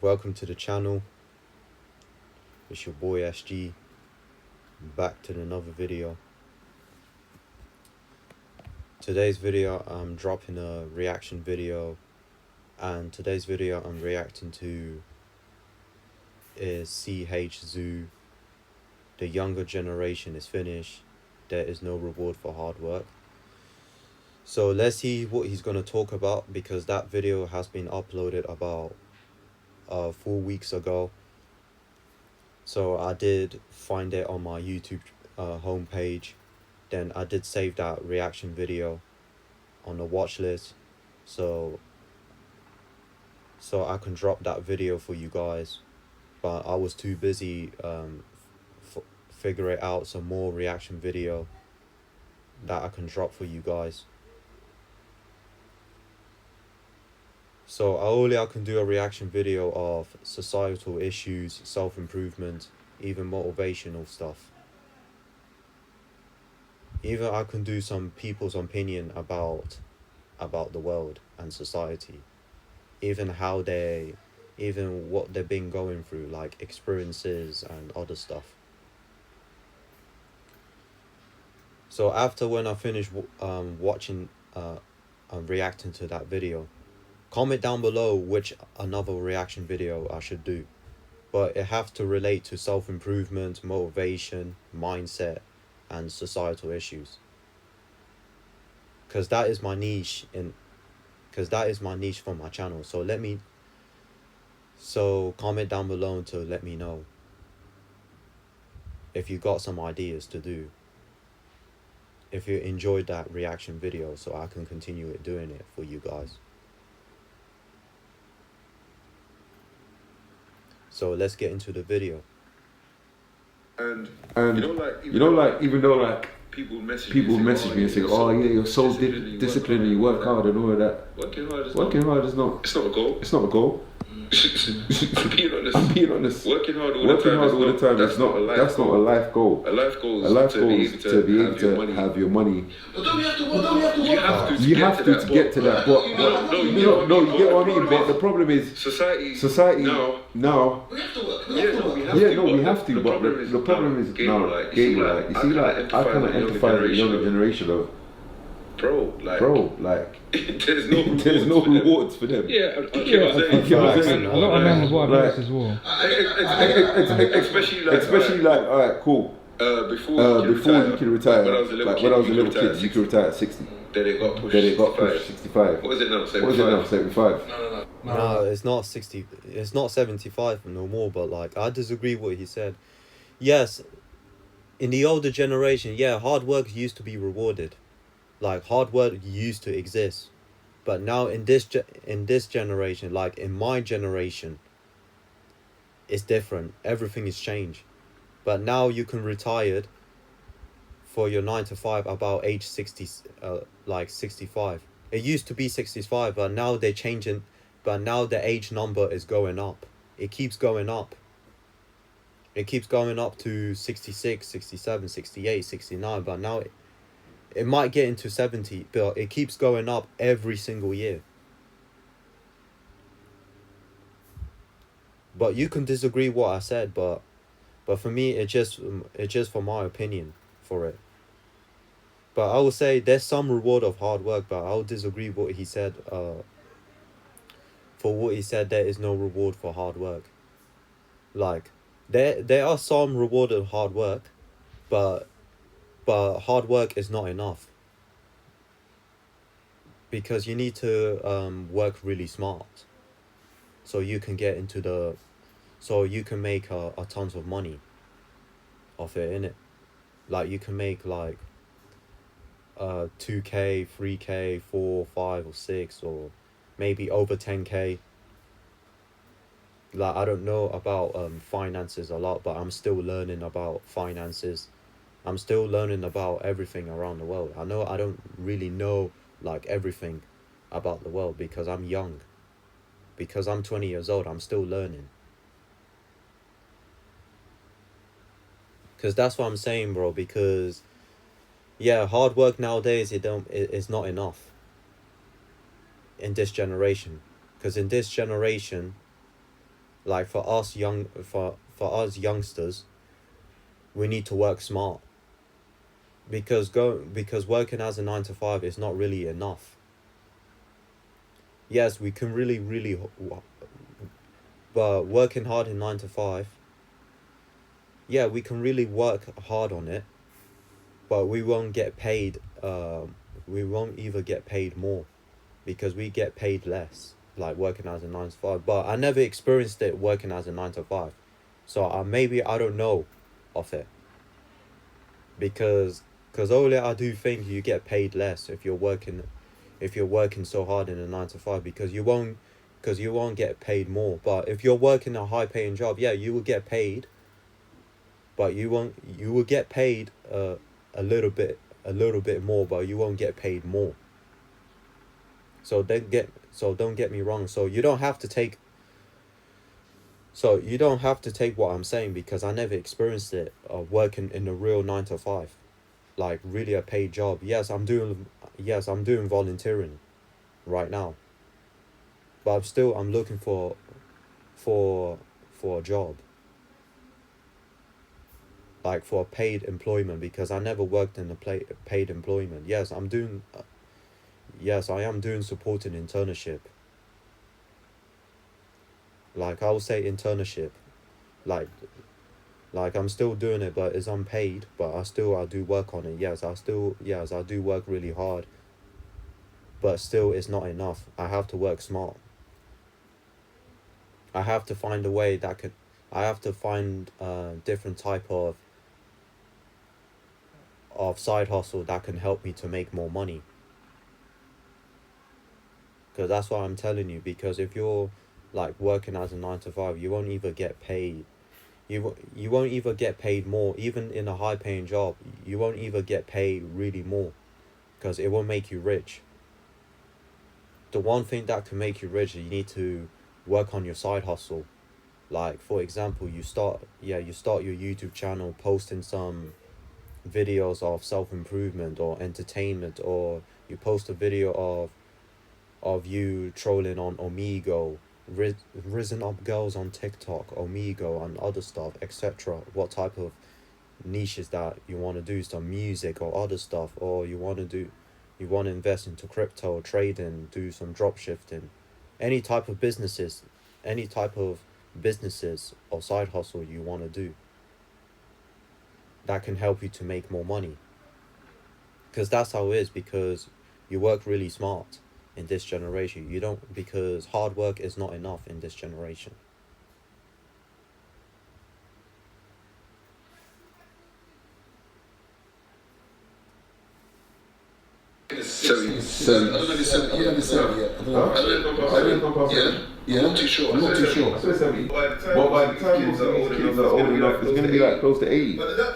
Welcome to the channel. It's your boy SG, back to another video. Today's video I'm dropping a reaction video, and today's video I'm reacting to is CH Zoo. The younger generation is finished. There is no reward for hard work. So let's see what he's gonna talk about, because that video has been uploaded about 4 weeks ago. So I did find it on my YouTube homepage. Then I did save that reaction video on the watch list, so I can drop that video for you guys. But I was too busy figuring out some more reaction video that I can drop for you guys. So only I can do a reaction video of societal issues, self-improvement, even motivational stuff. Even I can do some people's opinion about the world and society, even what they've been going through, like experiences and other stuff. So after when I finish watching reacting to that video, comment down below which another reaction video I should do, but it have to relate to self-improvement, motivation, mindset, and societal issues, because that is my niche for my channel. So comment down below to let me know if you got some ideas to do, if you enjoyed that reaction video, so I can continue doing it for you guys. So let's get into the video. And even though people message me and say, "Oh yeah, you're so disciplined and you work hard and all of that." Working hard is not. It's not a goal. It's not a goal. I'm being honest. Working hard all the time. That's not a life goal. A life goal is to be able to have your money. But don't we have to? You have to get to that. But no, you get what I mean. But the problem is society now. We have to work. We have to. But the problem is now, Gabriel. You see, like I kind of empathize with the younger generation of. Bro, there's no rewards for them. Yeah, I get what I'm saying. A lot of men as well, as well. Especially like, alright, cool. Before you can retire, when I was a little kid, you could retire at 60. Then it got pushed 65. What is it now? 75? No, it's not 60. It's not 75 no more. But like, I disagree with what he said. Yes, in the older generation, hard work used to be rewarded. Like, hard work used to exist. But now in this generation, like in my generation, it's different. Everything is changed. But now you can retire for your 9 to 5 about age 60, like 65. It used to be 65, but now they're changing. But now the age number is going up. It keeps going up. It keeps going up to 66, 67, 68, 69. But now it might get into 70, but it keeps going up every single year. But you can disagree what I said, but for me, it's just for my opinion for it. But I will say there's some reward of hard work, but I'll disagree what he said. For what he said, there is no reward for hard work. Like, there are some reward of hard work, but hard work is not enough, because you need to work really smart, so you can get into so you can make a tons of money off it, innit? Like, you can make like 2k, 3k, 4, 5 or 6, or maybe over 10k. Like, I don't know about finances a lot, but I'm still learning about finances. I'm still learning about everything around the world. I know I don't really know like everything about the world, because I'm young. Because I'm 20 years old, I'm still learning. Because that's what I'm saying, bro. Because hard work nowadays, it's not enough in this generation. Because in this generation, Like for us youngsters, we need to work smart. Because working as a 9 to 5 is not really enough. Yes, we can really, but working hard in 9 to 5, yeah, we can really work hard on it, but we won't get paid. We won't either get paid more, because we get paid less, like working as a 9 to 5. But I never experienced it working as a 9 to 5, so maybe I don't know of it. Because only I do think you get paid less if you're working so hard in a 9 to 5, because you won't get paid more. But if you're working a high paying job, yeah, you will get paid, but you will get paid a little bit more, but you won't get paid more. So don't get me wrong. So you don't have to take what I'm saying, because I never experienced it working in a real 9 to 5, like really a paid job. Yes, I'm doing volunteering right now, but I'm looking for a job, like for paid employment, because I never worked in a paid employment. Yes, I am doing supported internship. Like I will say internship, like I'm still doing it, but it's unpaid. But I do work on it. Yes, I do work really hard. But still, it's not enough. I have to work smart. I have to find a way I have to find different type of side hustle that can help me to make more money. Because that's what I'm telling you. Because if you're like working as a 9 to 5, you won't even get paid. You won't even get paid more. Even in a high paying job, you won't even get paid really more, because it won't make you rich. The one thing that can make you rich, you need to work on your side hustle. Like for example, you start your YouTube channel, posting some videos of self-improvement or entertainment, or you post a video of you trolling on Omegle, risen up girls on TikTok, Omegle and other stuff, etc. What type of niches that you want to do, some music or other stuff, or you want to invest into crypto trading, do some drop shifting, any type of businesses or side hustle you want to do that can help you to make more money. Because that's how it is, because you work really smart in this generation. Because hard work is not enough in this generation. So I don't know if it's 70 yet. I don't know. Yeah? I'm not too sure. I said 70. But by the time these kids are old enough, it's going to be like close to 80. But that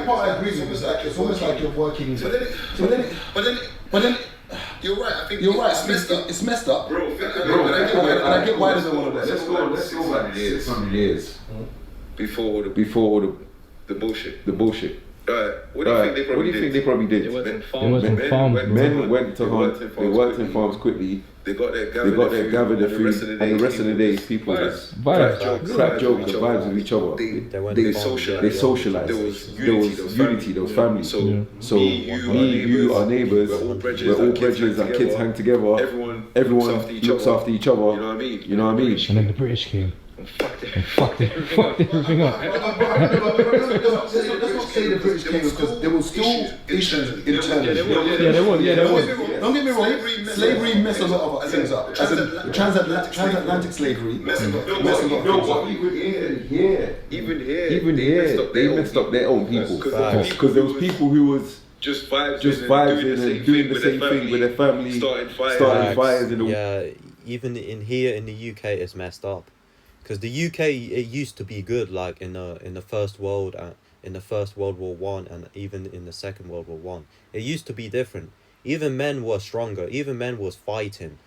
part I agree with. It's almost like you're working. But then, you're right. I think you're right. It's messed up. Bro, and I get why they don't want to. Let's go back 600 years before the bullshit. What do you think they probably did? It wasn't farm. Men went to hunt. They worked in farms quickly. They got there, gathered their food, and the rest of the day, people just crap jokes, vibes with each other. They socialized. There was unity. There was family. So me, you, our neighbours, we're all brethren. Our kids hang together. Everyone looks after each other. You know what I mean? And then the British came. And fucked everything up. Let's not say the British came, because there were still issues internally. Yeah, there was. Don't get me wrong, slavery messed a lot of things up. As in transatlantic slavery messed a lot of things up. Even here, they messed up their own people. Because there was people who was just vibing and doing the same thing with their family, starting fires in the... Yeah, even in the UK, it's messed up. Because the UK, it used to be good, like in the First World War One, and even in the Second World War One, it used to be different. Even men were stronger. Even men was fighting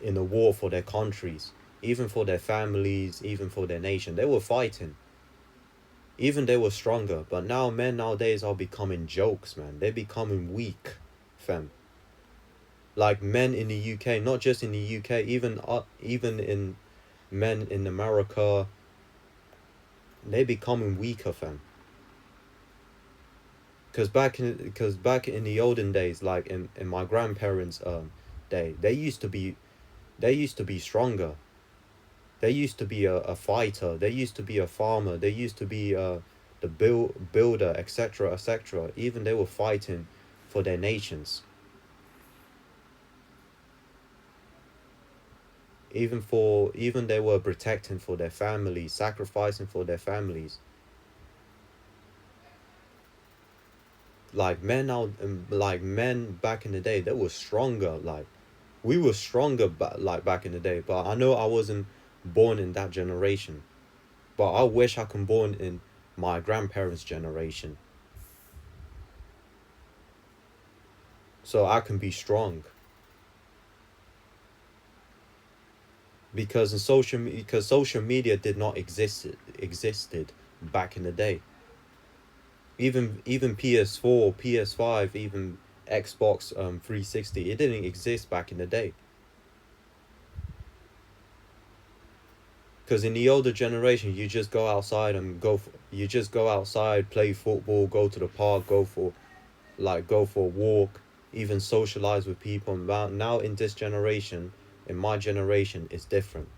in a war for their countries, even for their families, even for their nation. They were fighting. Even they were stronger. But now men nowadays are becoming jokes, man. They're becoming weak, fam. Like men in the UK, not just in the UK, even men in America, they becoming weaker, fam. Because back in the olden days, like in my grandparents' day, they used to be stronger. They used to be a fighter. They used to be a farmer. They used to be the builder, etc., etc. Even they were fighting for their nations. Even they were protecting for their families, sacrificing for their families. Like men back in the day, they were stronger. Like we were stronger, back in the day. But I know I wasn't born in that generation. But I wish I could born in my grandparents' generation, so I can be strong. Because social media did not existed back in the day. Even PS4, PS5, even Xbox 360, it didn't exist back in the day. Because in the older generation, you just go outside play football, go to the park, go for a walk, even socialize with people. Now in this generation, in my generation, it's different.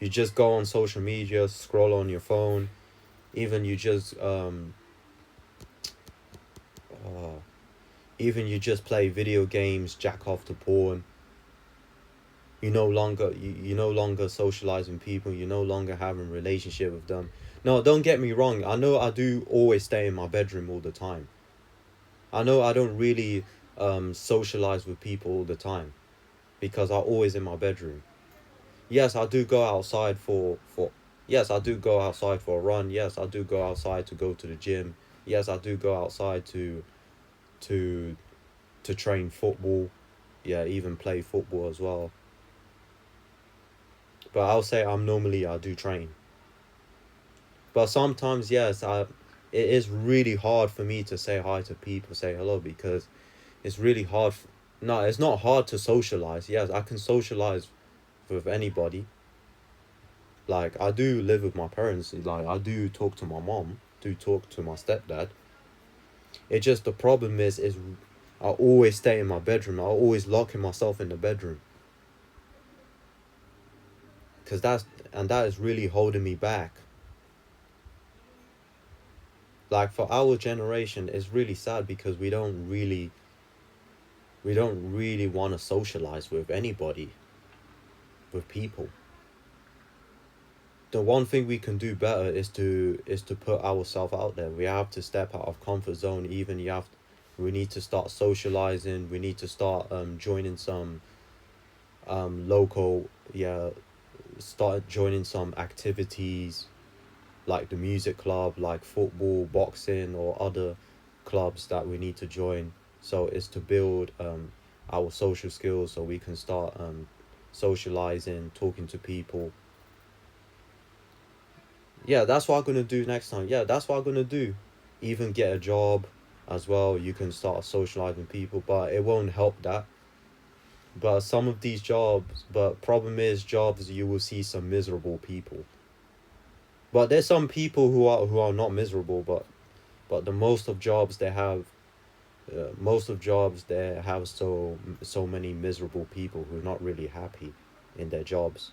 You just go on social media, scroll on your phone, even you just play video games, jack off to porn. You no longer socializing people. You no longer having a relationship with them. No, don't get me wrong. I know I do always stay in my bedroom all the time. I know I don't really socialize with people all the time, because I'm always in my bedroom. Yes, I do go outside for a run. Yes, I do go outside to go to the gym. Yes, I do go outside to train football. Yeah, even play football as well. But I'll say I do train. But sometimes, yes, it is really hard for me to say hi to people, say hello, because it's really hard. No, it's not hard to socialize. Yes, I can socialize with anybody. Like, I do live with my parents. Like, I do talk to my mom, do talk to my stepdad. It's just the problem is I always stay in my bedroom. I always locking myself in the bedroom. Because that is really holding me back. Like, for our generation, it's really sad because we don't really want to socialize with anybody, with people. The one thing we can do better is to put ourselves out there. We have to step out of comfort zone. We need to start socializing. We need to start joining some local, start joining some activities, like the music club, like football, boxing, or other clubs that we need to join. So it's to build our social skills, so we can start socializing, talking to people. Yeah, that's what I'm gonna do next time. Yeah, that's what I'm gonna do. Even get a job as well. You can start socializing people, but it won't help that. But some of these jobs, problem is jobs, you will see some miserable people. But there's some people who are not miserable, but the most of jobs they have so many miserable people who are not really happy in their jobs.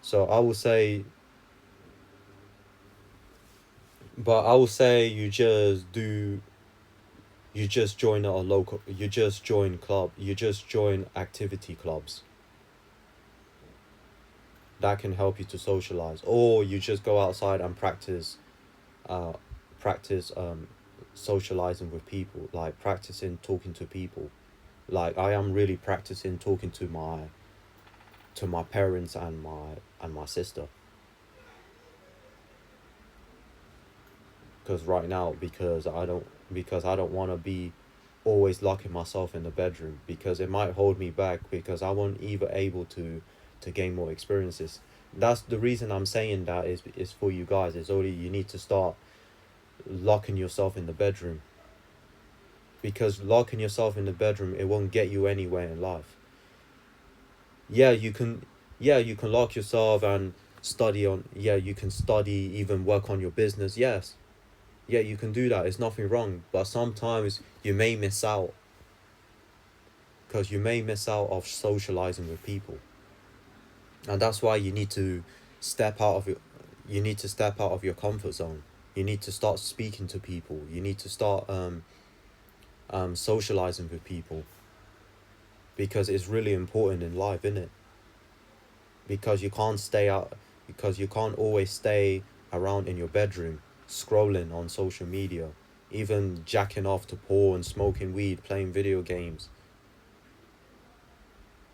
So I will say you just join activity clubs that can help you to socialize, or you just go outside and practice socializing with people, like practicing talking to people. Like, I am really practicing talking to my parents and my sister. Because right now, because I don't want to be always locking myself in the bedroom, because it might hold me back, because I won't even able to gain more experiences. That's the reason I'm saying that is for you guys. It's only you need to start locking yourself in the bedroom, because locking yourself in the bedroom, it won't get you anywhere in life. Yeah, you can Yeah, you can lock yourself and study on. Yeah, you can study, even work on your business. Yes. Yeah, you can do that. It's nothing wrong. But sometimes you may miss out. Because you may miss out of socializing with people. And that's why you need to step out of your comfort zone. You need to start speaking to people. You need to start socializing with people. Because it's really important in life, isn't it? Because you can't always stay around in your bedroom scrolling on social media, even jacking off to porn, smoking weed, playing video games.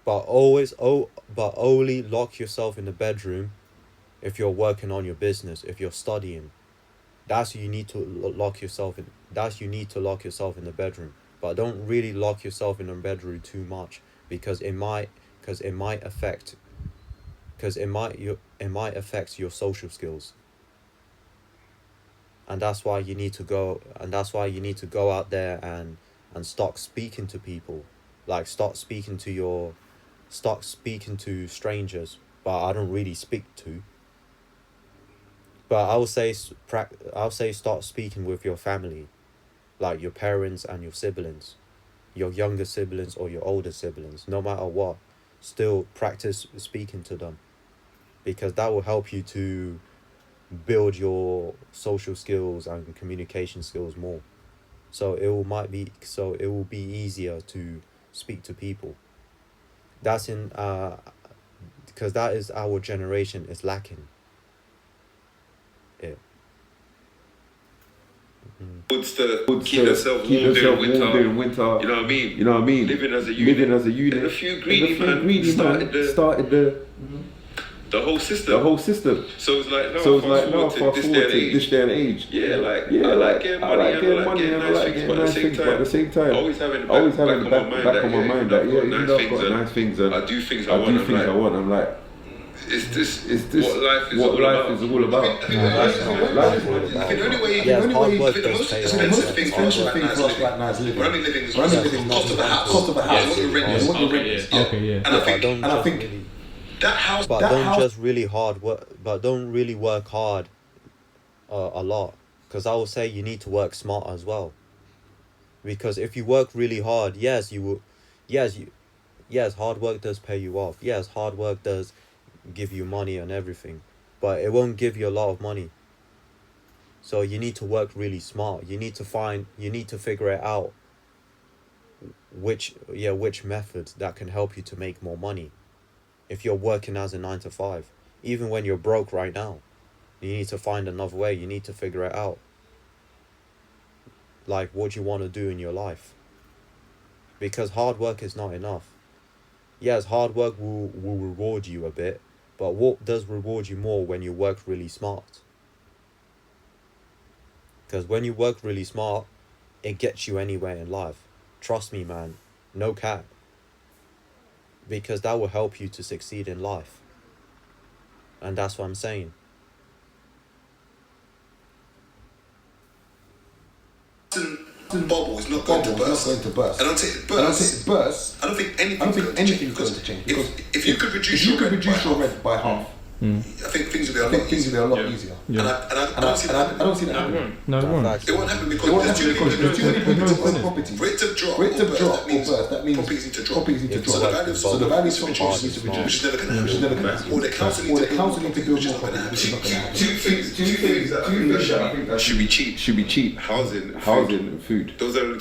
But only lock yourself in the bedroom if you're working on your business, if you're studying. That's you need to lock yourself in. You need to lock yourself in the bedroom. But don't really lock yourself in the bedroom too much, because it might affect your social skills. And that's why you need to go out there and start speaking to people. Like start speaking to strangers, but I don't really speak to. But I'll say start speaking with your family, like your parents and your siblings, your younger siblings or your older siblings, no matter what. Still practice speaking to them, because that will help you to build your social skills and communication skills more. So it will be easier to speak to people. Because that is our generation is lacking. Yeah. Keep yourself warm during winter. You know what I mean? Living as a unit. And a few greedy man started the whole system. So it's like, fast forward to this day and age. Yeah, I like getting money and I like getting nice things, but at the same time, always having the back of my mind that, I've got nice things and I do things I want. I'm like, is this what life is all about? I think the only way the most expensive thing for us right now is living. We're only living cost of a house. What your rent is. And I think that house. But don't really work hard a lot. Because I would say you need to work smart as well. Because if you work really hard, yes, hard work does pay you off. Yes, hard work does give you money and everything, but it won't give you a lot of money. So you need to work really smart. You need to figure it out which method that can help you to make more money. If you're working as a 9 to 5, even when you're broke right now, you need to find another way. You need to figure it out, like what you want to do in your life. Because hard work is not enough. Yes, hard work will reward you a bit, but what does reward you more when you work really smart? Because when you work really smart, it gets you anywhere in life. Trust me, man. No cap. Because that will help you to succeed in life. And that's what I'm saying. Bubble is not going to burst. And I don't think anything's going to change. If you could reduce your rent by half, I think things will be a lot easier. And I don't see that happening. No, it won't. It won't happen because there's too many people to own property. For it to drop or burst, that means properties need to drop. So the value of properties needs to reduce, which is never going to happen. Or the council need to build more property, which is not going to happen. Two things that I think should be cheap. Housing and food. Those are the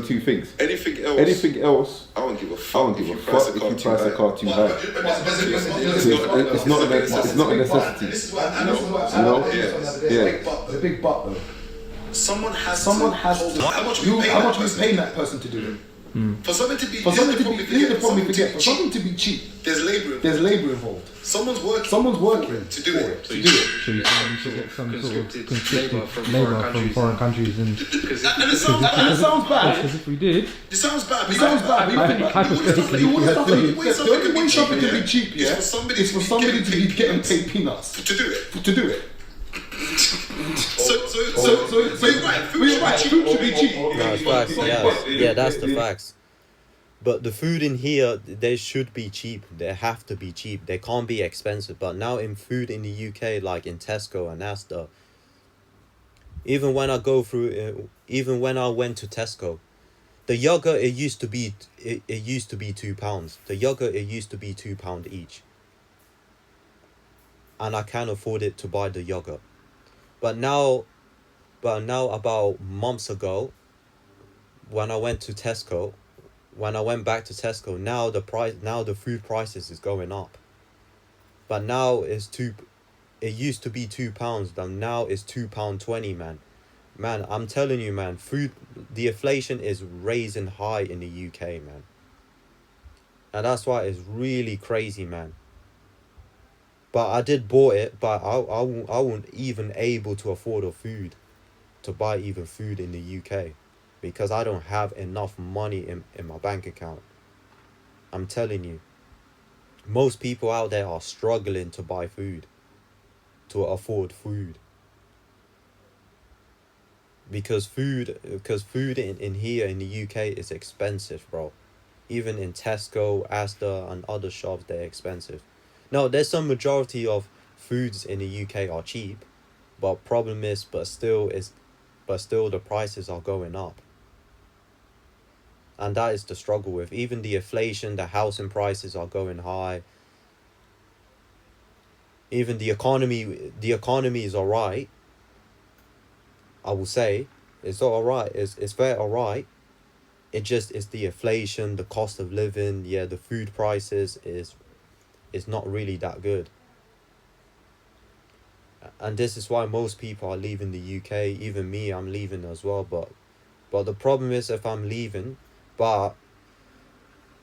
two things. Anything else, I don't give a fuck if you price a car too high. It's not a necessity. This is what I know. The big but though. Someone has to. How much are we paying that person to do it? For something to be cheap, there's labour involved. Someone's working to do it. So you should get some sort of conscripted labour from foreign countries, and it sounds bad. Because if we did, it sounds bad. The only way something can be cheap, is for somebody to be getting paid peanuts to do it. So you're right. Food should be cheap. No, it's facts. Yeah, that's the facts. But the food in here, they should be cheap. They have to be cheap. They can't be expensive. But now in food in the UK, like in Tesco and Asda, even when I went to Tesco, the yogurt it used to be £2. The yogurt it used to be £2 each. And I can't afford it to buy the yogurt. But now about months ago, when I went back to Tesco, now the food prices is going up. But now it used to be £2, and now it's £2.20, man. Man, I'm telling you, man, the inflation is raising high in the UK, man. And that's why it's really crazy, man. But I did bought it, but I won't even able to afford to buy even food in the UK. Because I don't have enough money in my bank account. I'm telling you. Most people out there are struggling to buy food. To afford food. Because food in here in the UK is expensive, bro. Even in Tesco, Asda and other shops, they're expensive. Now, there's some majority of foods in the UK are cheap. But still the prices are going up. And that is the struggle with. Even the inflation, the housing prices are going high. Even the economy is alright. I will say, it's alright. It's very alright. It just is the inflation, the cost of living, the food prices is not really that good. And this is why most people are leaving the UK. Even me, I'm leaving as well. But the problem is if I'm leaving. But,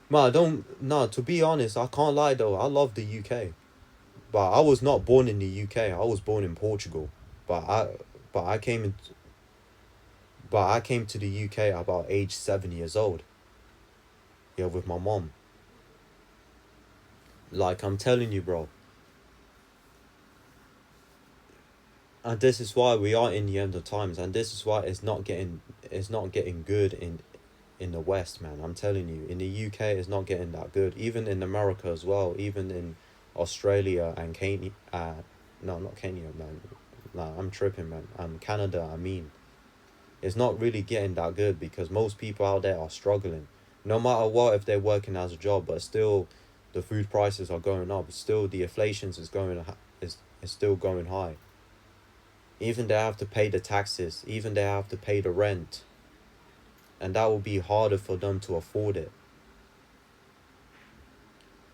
man, to be honest, I can't lie though, I love the UK. But I was not born in the UK, I was born in Portugal. But I came to the UK about age 7 years old. With my mom. Like, I'm telling you, bro. And this is why we are in the end of times, and this is why it's not getting good in the West, man. I'm telling you, in the UK it's not getting that good. Even in America as well, even in Australia and Kenya, no, not Kenya, man. Nah, I'm tripping, man. Canada, I mean. It's not really getting that good because most people out there are struggling. No matter what, if they're working as a job, but still the food prices are going up. Still the inflation is still going high. Even they have to pay the taxes. Even they have to pay the rent. And that will be harder for them to afford it.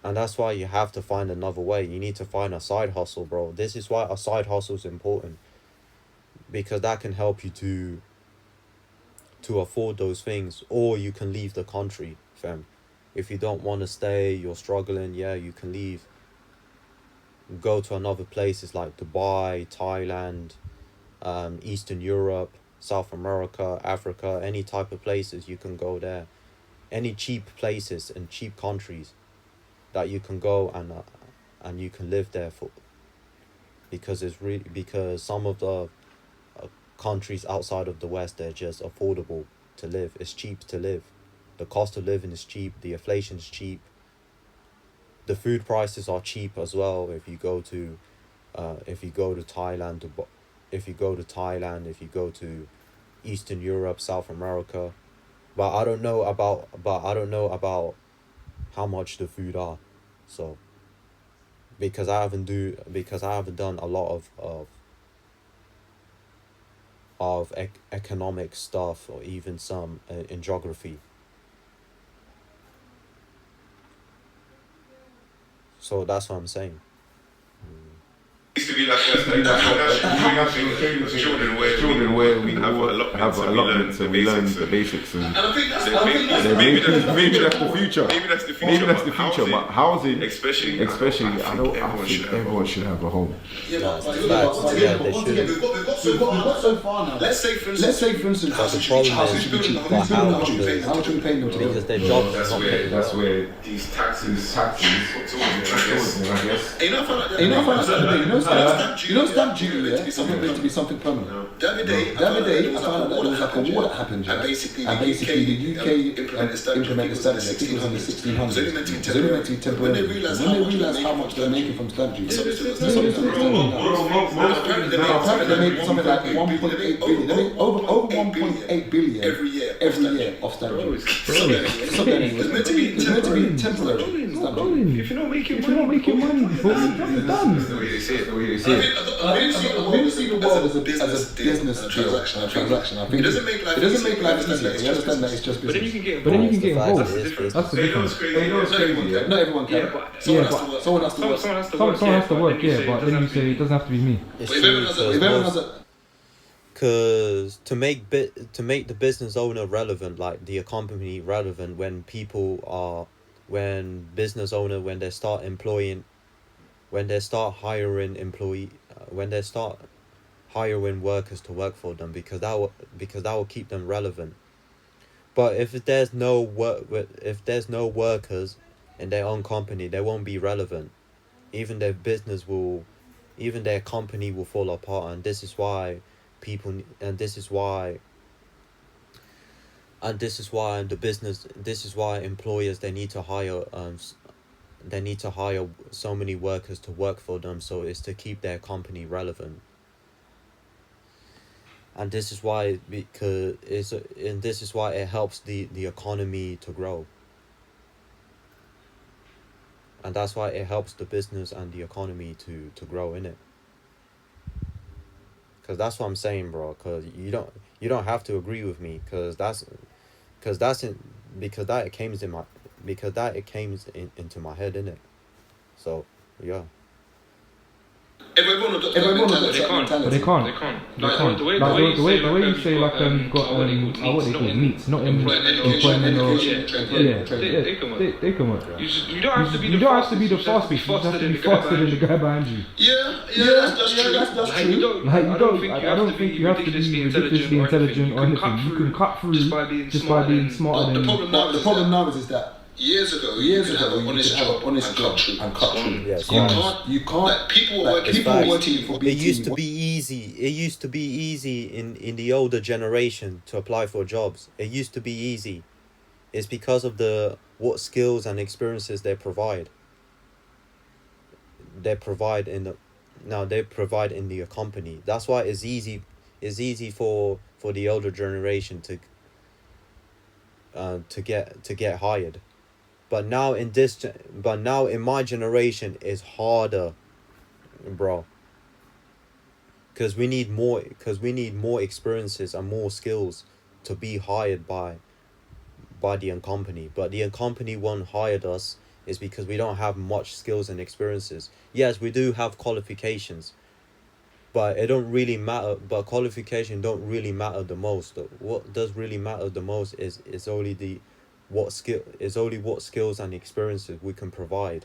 And that's why you have to find another way. You need to find a side hustle, bro. This is why a side hustle is important. Because that can help you to afford those things. Or you can leave the country, fam. If you don't want to stay, you're struggling, you can leave. Go to another places like Dubai, Thailand, Eastern Europe, South America, Africa, any type of places you can go there. Any cheap places and cheap countries that you can go and you can live there for. Because some of the countries outside of the West, they're just affordable to live. It's cheap to live. The cost of living is cheap. The inflation is cheap. The food prices are cheap as well. If you go to Thailand, if you go to Eastern Europe, South America, but I don't know about how much the food are, so because I haven't done a lot of economic stuff or even some in geography. So that's what I'm saying. Used to be like children where we have allotments and we learn the basics and I think maybe that's the future. But housing, especially I think everyone should have a home. We've got so far now. Let's say for instance, But the problem is, how much are we paying them to because their jobs are not paid. That's where these taxes And I guess. You know, stamp duty, yeah, it's meant to be something permanent. The other day, I found out there was like a war that happened, and basically the UK implemented stamp duty in the 1600s. It was only meant to be temporary. When they realised how much they're making from stamp duty, apparently they make something like 1.8 billion. They make over 1.8 billion every year off stamp duty. It's meant to be temporary. If you're not making money, what have you done? That's the way they see it. I really see the world as a business transaction. I think it doesn't make life easier. We understand that it's just business. But then you can get involved. That's the difference. Not everyone can. Someone has to work. Someone has to work, yeah, but then you say it doesn't have to be me. If everyone has a Because to make the business owner relevant, like the company relevant, when business owner, when they start hiring workers to work for them, because that will keep them relevant. But if there's no workers in their own company, they won't be relevant. Even their company will fall apart, and this is why employers, they need to hire so many workers to work for them, so it's to keep their company relevant. And this is why it helps the economy to grow. And that's why it helps the business and the economy to grow, innit? Because that's what I'm saying, bro. Because you don't have to agree with me, because that came into my head, innit? So yeah. Everyone But they can't. The way you say, like, you've got what they call meats, not employment or they can work. You don't have to be the fastest. You just have to be faster than the guy behind you. That's true. I don't think you have to be ridiculously intelligent or anything. You can cut through just by being smarter than. The problem now is that years ago, you could have an honest job and cut through. Yes. You can't. Like, people working for BT. It used to be easy in the older generation to apply for jobs. It used to be easy. It's because of what skills and experiences they provide. They provide in the company. That's why it's easy for the older generation to get hired. But now in my generation, it's harder, bro. Because we need more experiences and more skills to be hired by the company. But the company won't hire us is because we don't have much skills and experiences. Yes, we do have qualifications, but it don't really matter. But qualification don't really matter the most. What does really matter the most is only what skills and experiences we can provide.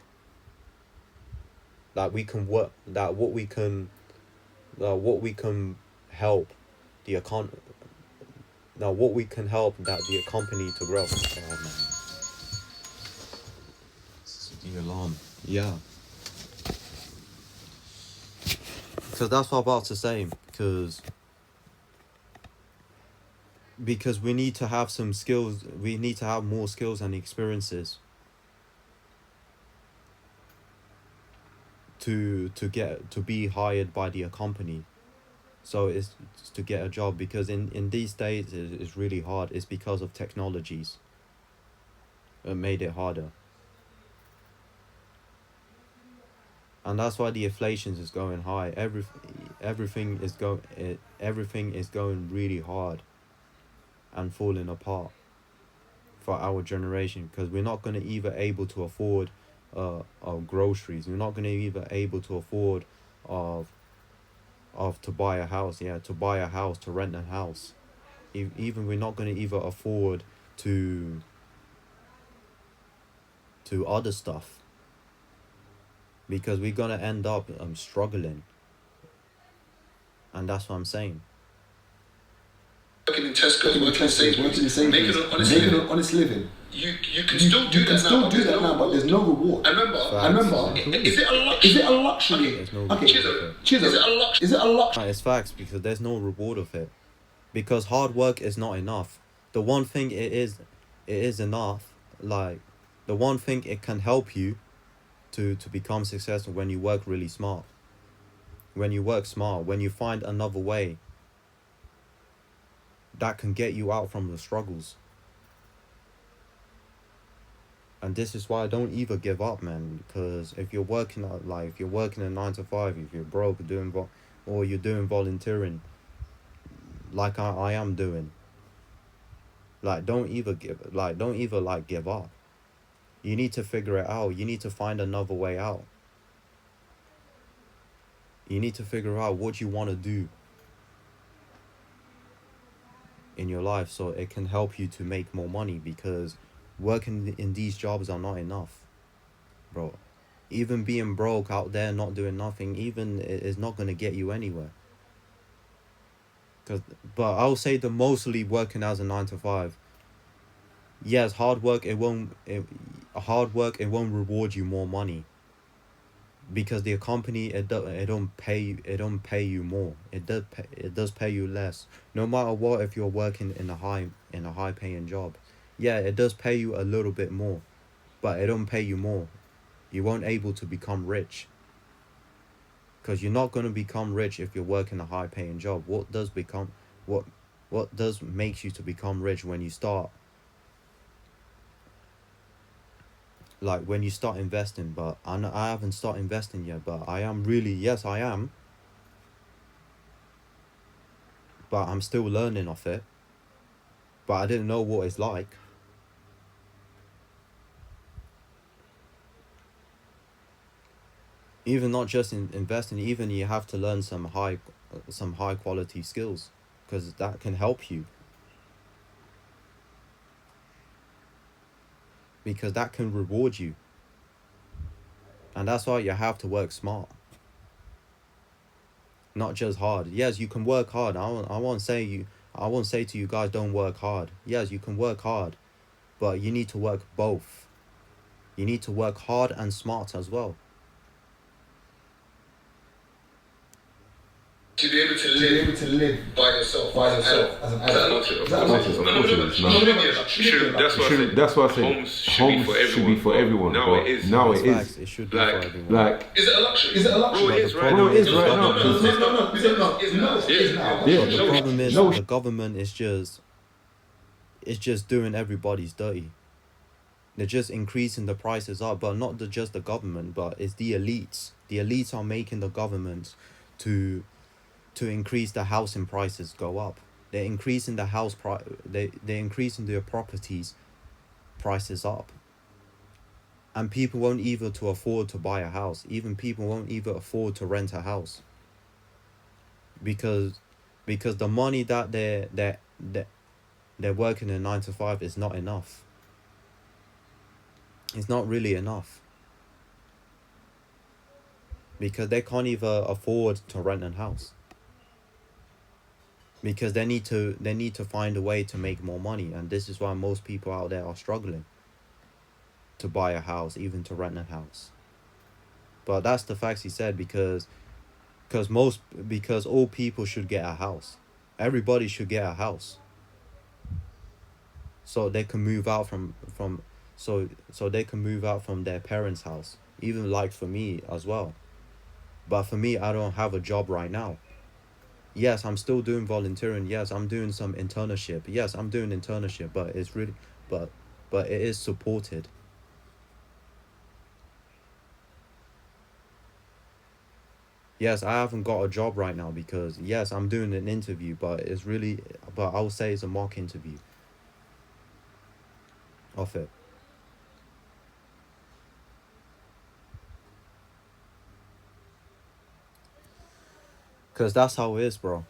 That we can work. What we can help the what we can help the company to grow. Oh, man. The alarm. Yeah. So that's what I'm about to say. Because we need to have some skills. We need to have more skills and experiences to be hired by the company. So it's to get a job, because in these days it's really hard. It's because of technologies. It made it harder. And that's why the inflation is going high. Everything is going really hard and falling apart for our generation, because we're not going to either able to afford groceries. We're not going to either able to afford to buy a house, to rent a house. Even we're not going to either afford to other stuff, because we're going to end up struggling. And that's what I'm saying. Working in Tesco, working in Sainsbury's, making an honest living. You can still do that now, but there's no reward. And remember, is it a luxury? Is it a luxury? There's no Okay, reward Chisholm, is it a luxury? It's facts, because there's no reward of it. Because hard work is not enough. The one thing it is enough, like, the one thing it can help you to become successful when you work really smart. When you work smart, when you find another way that can get you out from the struggles. And this is why I don't even give up, man. Because if you're working a 9 to 5, if you're broke, or you're doing volunteering, like I am doing, like, don't even give up. You need to figure it out. You need to find another way out. You need to figure out what you want to do in your life, so it can help you to make more money, because working in these jobs are not enough, bro. Even being broke out there not doing nothing even is not going to get you anywhere. But I'll say that mostly working as a 9 to 5, yes, hard work it won't reward you more money, because the company it don't pay you more. It does pay you less. No matter what, if you're working in a high paying job, yeah, it does pay you a little bit more, but it don't pay you more. You won't able to become rich, because you're not going to become rich if you're working a high paying job. What does makes you to become rich when you start, like, when you start investing? But I haven't started investing yet, but I am but I'm still learning off it, but I didn't know what it's like. Even not just in investing, even you have to learn some high quality skills, because that can help you, because that can reward you. And that's why you have to work smart, not just hard. Yes, you can work hard. I won't say to you guys don't work hard. Yes, you can work hard, but you need to work both. You need to work hard and smart as well. To be able to live by yourself as an adult. That's why I say homes should be for everyone. Now it is. It should be for everyone. Like, is it a luxury? Bro, it is right now. It is right now. The problem is the government is just doing everybody's dirty. They're just increasing the prices up, but not just the government, but it's the elites. The elites are making the government to increase the housing prices go up. They're increasing the they're increasing their properties prices up. And people won't even to afford to buy a house. Even people won't even afford to rent a house. Because the money that they're working in 9 to 5 is not enough. It's not really enough. Because they can't even afford to rent a house. Because they need to find a way to make more money, and this is why most people out there are struggling to buy a house, even to rent a house. But that's the facts he said, because all people should get a house. Everybody should get a house, so they can move out so they can move out from their parents' house. Even like for me as well. But for me, I don't have a job right now. Yes, I'm still doing volunteering. Yes, I'm doing some internship. Yes, I'm doing internship, but it's really, but it is supported. Yes, I haven't got a job right now because, yes, I'm doing an interview, but I would say it's a mock interview of it. Because that's how it is, bro.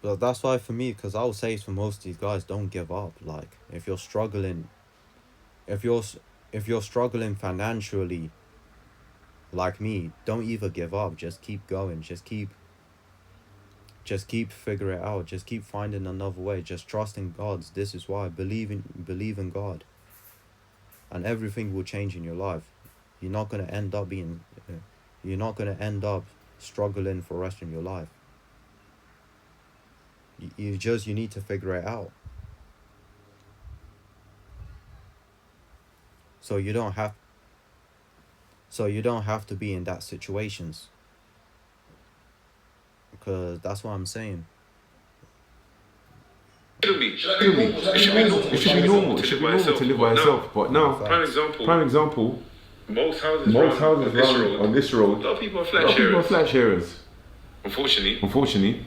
But that's why for me, because I would say for most of these guys, don't give up. Like, if you're struggling financially, like me, don't even give up. Just keep going. Just keep figure it out. Just keep finding another way. Just trust in God. This is why believe in God. and everything will change in your life. You're not gonna end up you're not gonna end up struggling for the rest of your life. You need to figure it out. So you don't have to be in that situations. Because that's what I'm saying. It should be normal. It should be normal to live by yourself. But now, prime example. Most houses on this road. A lot of people are flat sharers. Unfortunately.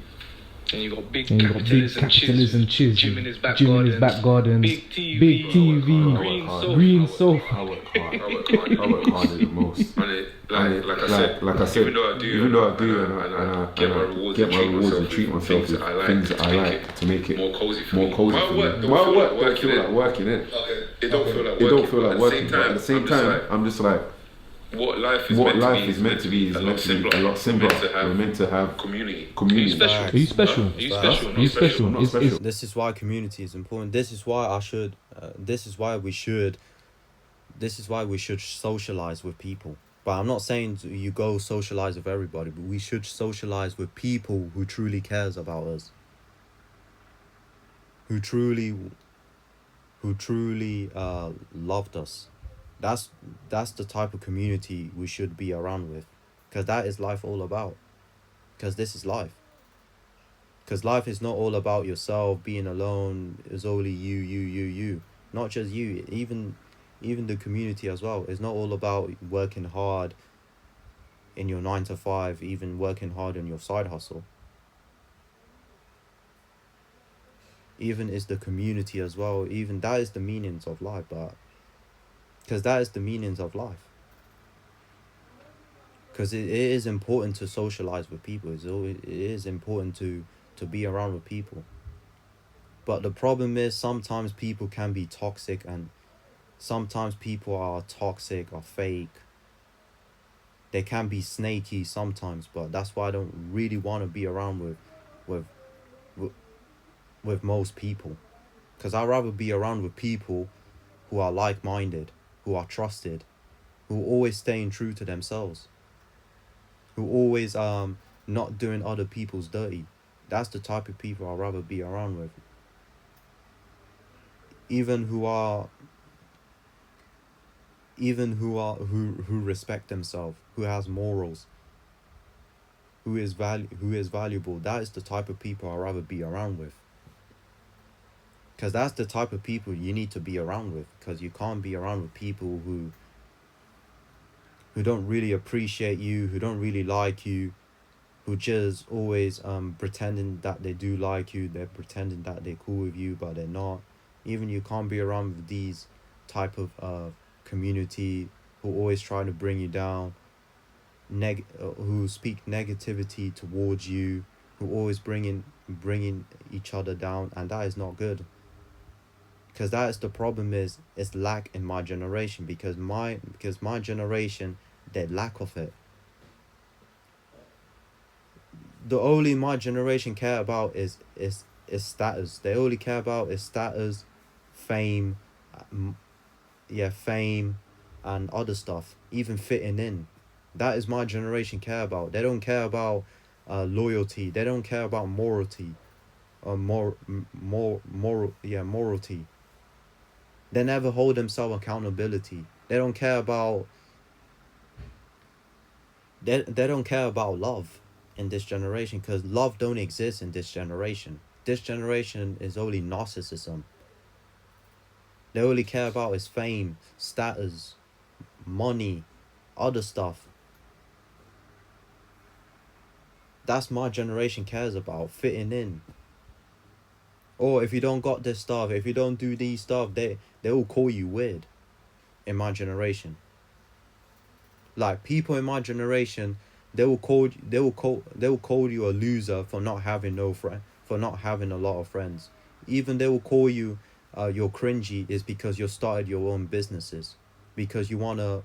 And you got big capitalism, chiz, gym in his back garden, big TV, green sofa. I work hard the most. Like I said, even though I do, and I get my rewards and treat myself with things that I like to make it more cozy for me. My work don't feel like working, innit? It don't feel like working, but at the same time, I'm just like, what life is meant to be is a lot simpler. We're meant to have community. Are you special? I'm not special. This is why community is important. This is why we should socialize with people. But I'm not saying you go socialize with everybody, but we should socialize with people who truly cares about us. Who truly loved us. That's the type of community we should be around with, because that is life all about. Because this is life. Because life is not all about yourself being alone. It's only you. Not just you. Even the community as well. It's not all about working hard in your 9 to 5. Even working hard in your side hustle. Even is the community as well. Even that is the meanings of life, but. Because that is the meanings of life. Because it is important to socialize with people. It is important to be around with people. But the problem is sometimes people can be toxic, and sometimes people are toxic or fake. They can be snaky sometimes, but that's why I don't really want to be around with most people. Because I'd rather be around with people who are like-minded, who are trusted, who are always staying true to themselves, who always not doing other people's dirty. That's the type of people I'd rather be around with. Who respect themselves, who has morals, who is valuable. That is the type of people I'd rather be around with. Because that's the type of people you need to be around with. Because you can't be around with people who don't really appreciate you, who don't really like you, who just always pretending that they do like you, they're pretending that they're cool with you, but they're not. Even you can't be around with these type of community who always try to bring you down, who speak negativity towards you, who always bringing each other down, and that is not good. Because that is the problem is lack in my generation, because my generation, they lack of it. The only my generation care about is status. They only care about is status, fame, fame and other stuff, even fitting in. That is my generation care about. They don't care about loyalty. They don't care about morality. Morality. They never hold themselves accountability. They don't care about they don't care about love in this generation, because love don't exist in this generation. This generation is only narcissism. They only care about is fame, status, money, other stuff. That's my generation cares about, fitting in. Or if you don't got this stuff, if you don't do these stuff, they will call you weird. In my generation, like people in my generation, they will call you a loser for not having for not having a lot of friends. Even they will call you you're cringy is because you started your own businesses, because you wanna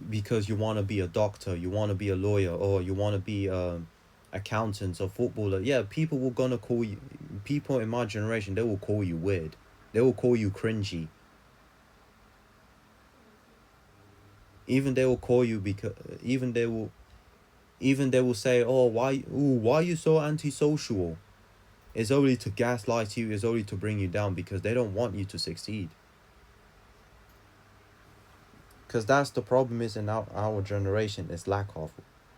because you wanna be a doctor, you wanna be a lawyer, or you wanna be accountants or footballer. Yeah, people will gonna call you. People in my generation, they will call you weird They will call you cringy. Even they will call you because even they will say, oh, why are you so antisocial? It's only to gaslight you, it's only to bring you down, because they don't want you to succeed. Because that's the problem is in our generation, is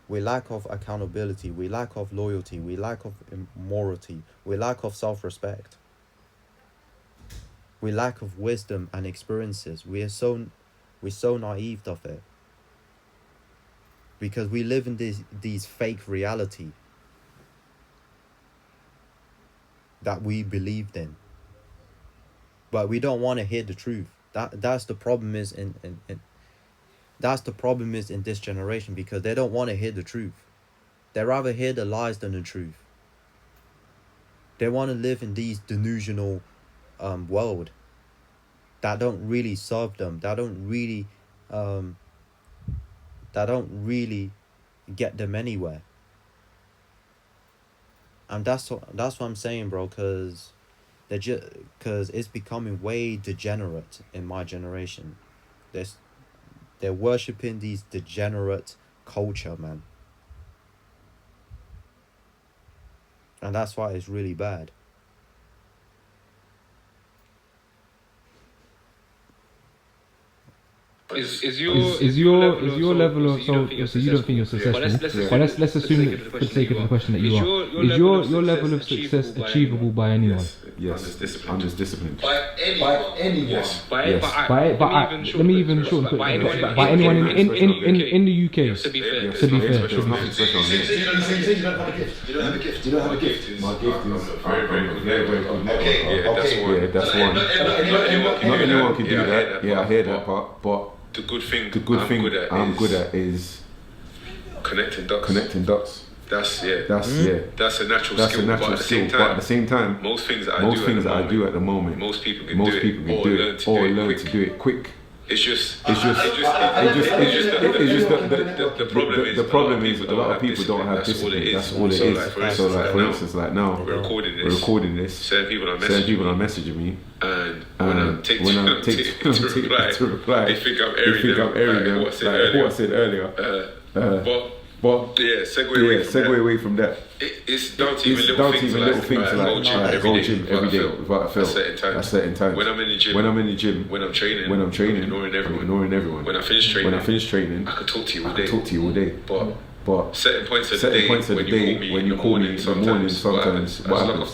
we lack of accountability, we lack of loyalty, we lack of morality, we lack of self-respect, we lack of wisdom and experiences. We're so naive of it, because we live in these fake reality that we believed in, but we don't want to hear the truth. That's the problem is that's the problem is in this generation, because they don't want to hear the truth. They rather hear the lies than the truth. They want to live in these delusional world that don't really serve them, that don't really get them anywhere. And that's what I'm saying, bro, because it's becoming way degenerate in my generation. They're worshipping these degenerate culture, man. And that's why it's really bad. Is your level of so you don't think you're successful? But let's assume that for the sake of the question that you are. Is your level of success achievable by anyone? Yes. I'm just disciplined. By anyone. Yes. Let me even shorten it. By anyone in the UK. To be fair. There's nothing special on me. You don't have a gift. You don't have a gift. You don't have a gift. My gift is very good. Okay. That's one. Not anyone can do that. Yeah, I hear that part, but the good thing I'm good at is connecting dots. That's a natural skill. But at the same time, most things that I do at the moment, most people can do it or learn to do it quick. It's just the problem is a lot of people don't have discipline. That's all it is. So like for instance, like now we're recording this. Certain people are messaging me, and when I take to reply, they think I'm airing them. Like what I said earlier. But segue away from that. It's down to even little things like go gym every day without fail at certain times. When I'm in the gym, when I'm training, I'm ignoring everyone. When I finish training, I could talk to you all day. But certain points of the day when you call me in the morning, sometimes what happens?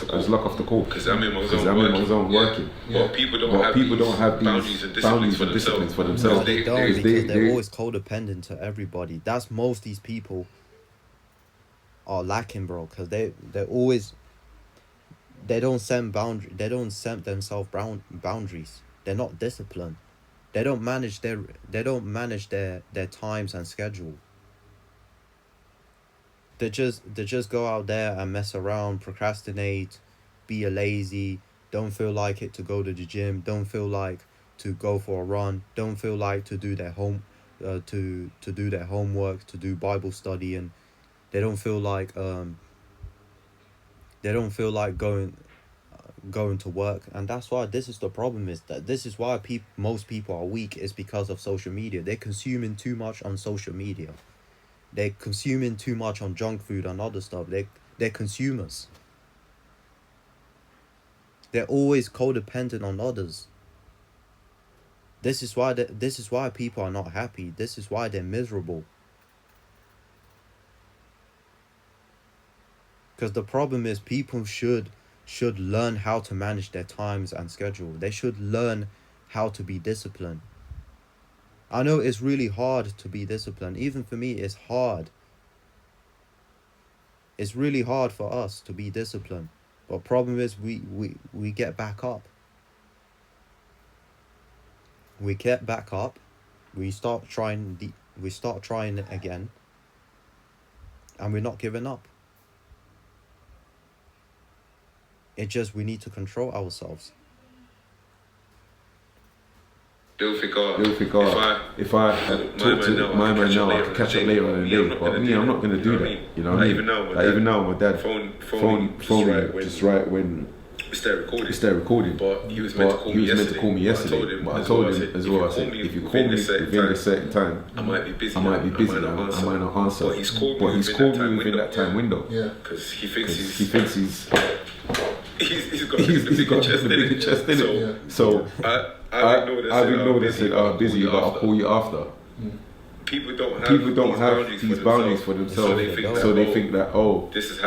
I just lock off the call because I'm in my zone working. But people don't have these boundaries and disciplines for themselves. They don't, because they're always codependent to everybody. That's most these people are lacking, bro, because they don't set themselves boundaries. They're not disciplined. They don't manage their times and schedule. They just go out there and mess around, procrastinate, be a lazy, don't feel like it to go to the gym, don't feel like to go for a run, don't feel like to do their to do their homework, to do Bible study, and they don't feel like going to work. And that's why this is the problem, is that this is why most people are weak, is because of social media. They're consuming too much on social media. They're consuming too much on junk food and other stuff. They're consumers. They're always codependent on others. This is why people are not happy. This is why they're miserable. Because the problem is people should learn how to manage their times and schedule. They should learn how to be disciplined. I know it's really hard to be disciplined. Even for me, it's hard. It's really hard for us to be disciplined. But problem is we get back up. We get back up. We start trying it again. And we're not giving up. It's just we need to control ourselves. They'll think, if I talk to my man now, I can catch up later on in the day. But me, I'm not going to do that. You know what I mean? Even now, my dad phone me just right when It's there recording. But he was meant to call me yesterday. But I told him as well. I said, if you call me within a certain time, I might be busy. I might not answer. But he's called me within that time window. Yeah. Because he thinks he's got the bigger chest in it. So I've ignored this. I'm busy, but I'll call you after. People don't have these boundaries for themselves, so they think that this has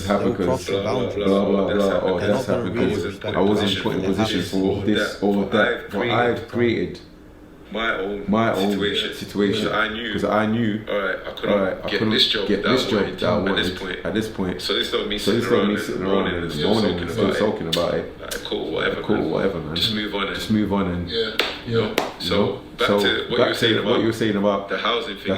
happened because blah blah blah, or that's happened because I wasn't put in position for this or that. But I've created my own situation because I knew I couldn't get this job that I wanted at this point. So this don't mean sitting around and moaning and still sulking about it. Cool, whatever, man. Just move on and So back to what you were saying about the housing thing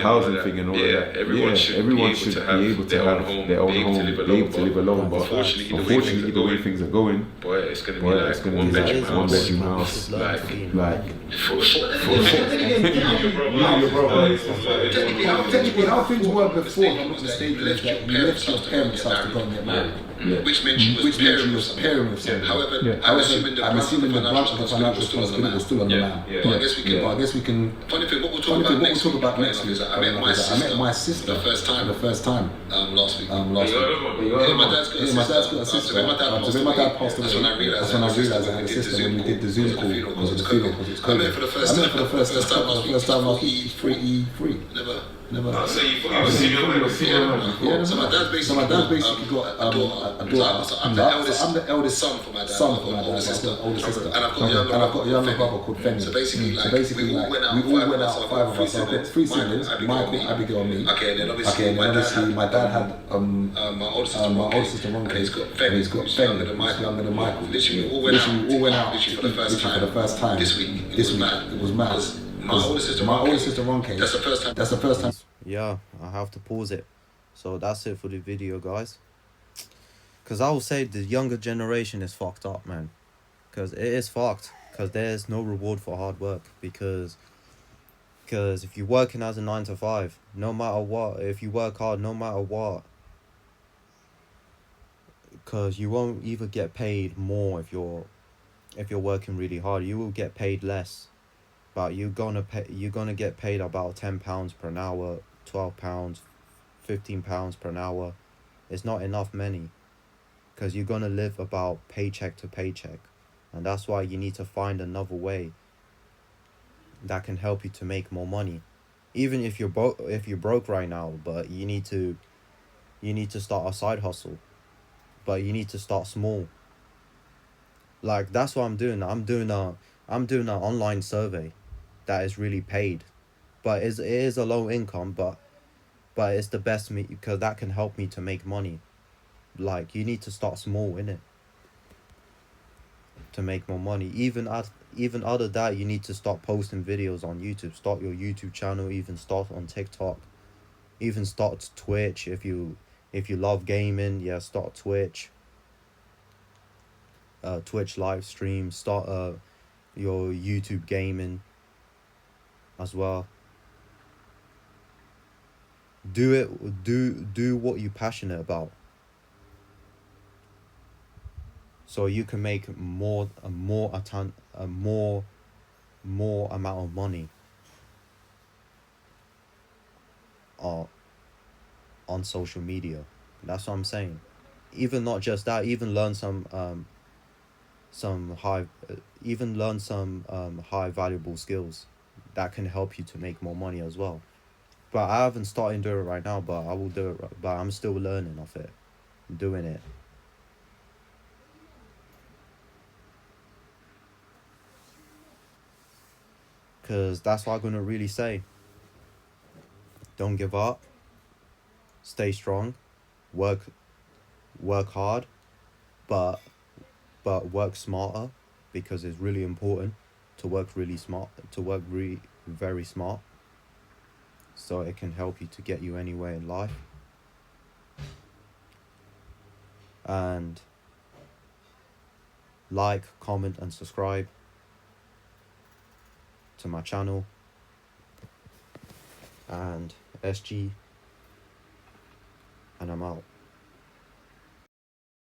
and all that. Everyone should be able to have their own home, be able to live alone. But unfortunately, the way things are going, it's gonna be like one bedroom house, like Technically, how things were before, if I'm not mistaken, is that you left your parents' house to go and get married. Which meant you was pairing with someone. However, I'm assuming the brunt of the financial responsibility was still on the man. But I guess we can. Funny thing, what we'll talk about next week is that I met my sister for the first time last week. My dad's got a sister. When my dad passed away, that's when I realised I had a sister when we did the Zoom call because it was COVID. I met her for the first time last week. Free. Never. So my dad's basically got a daughter. So I'm the eldest son for my dad. Older sister. And I've got a younger brother called Fenny. So basically, we all went out, five of us. So I've got three siblings: Michael, Abigail, and me. Okay, and then obviously my dad had my older sister Ronke, and he's got Fenny, younger than Michael. Literally, we all went out for the first time. This week, it was mad. My older sister Ronke. That's the first time. Yeah, I have to pause it. So that's it for the video, guys. Because I will say the younger generation is fucked up, man. Because it is fucked. Because there's no reward for hard work. Because if you're working as a 9 to 5, no matter what, if you work hard, no matter what, because you won't even get paid more if you're working really hard. You will get paid less. But you're gonna get paid about £10 per hour, £12, £15 per hour. It's not enough money, because you're gonna live about paycheck to paycheck, and that's why you need to find another way that can help you to make more money. Even if you're broke right now, but you need to start a side hustle, but you need to start small. Like that's what I'm doing. I'm doing an online survey that is really paid, but it is a low income, but it's the best because that can help me to make money. Like you need to start small in it to make more money. Even other that, you need to start posting videos on YouTube. Start your YouTube channel. Even start on TikTok. Even start Twitch if you love gaming. Yeah, start Twitch. Twitch live stream. Start your YouTube gaming as well. Do what you're passionate about, so you can make more amount of money on social media. That's what I'm saying. Even not just that, even learn some high valuable skills that can help you to make more money as well. But I haven't started doing it right now, but I will do it. But I'm still learning of it, doing it. Because that's what I'm going to really say. Don't give up. Stay strong. Work hard. But work smarter, because it's really important to work really smart, very smart, so it can help you to get you anywhere in life. And like, comment and subscribe to my channel. And SG, and I'm out.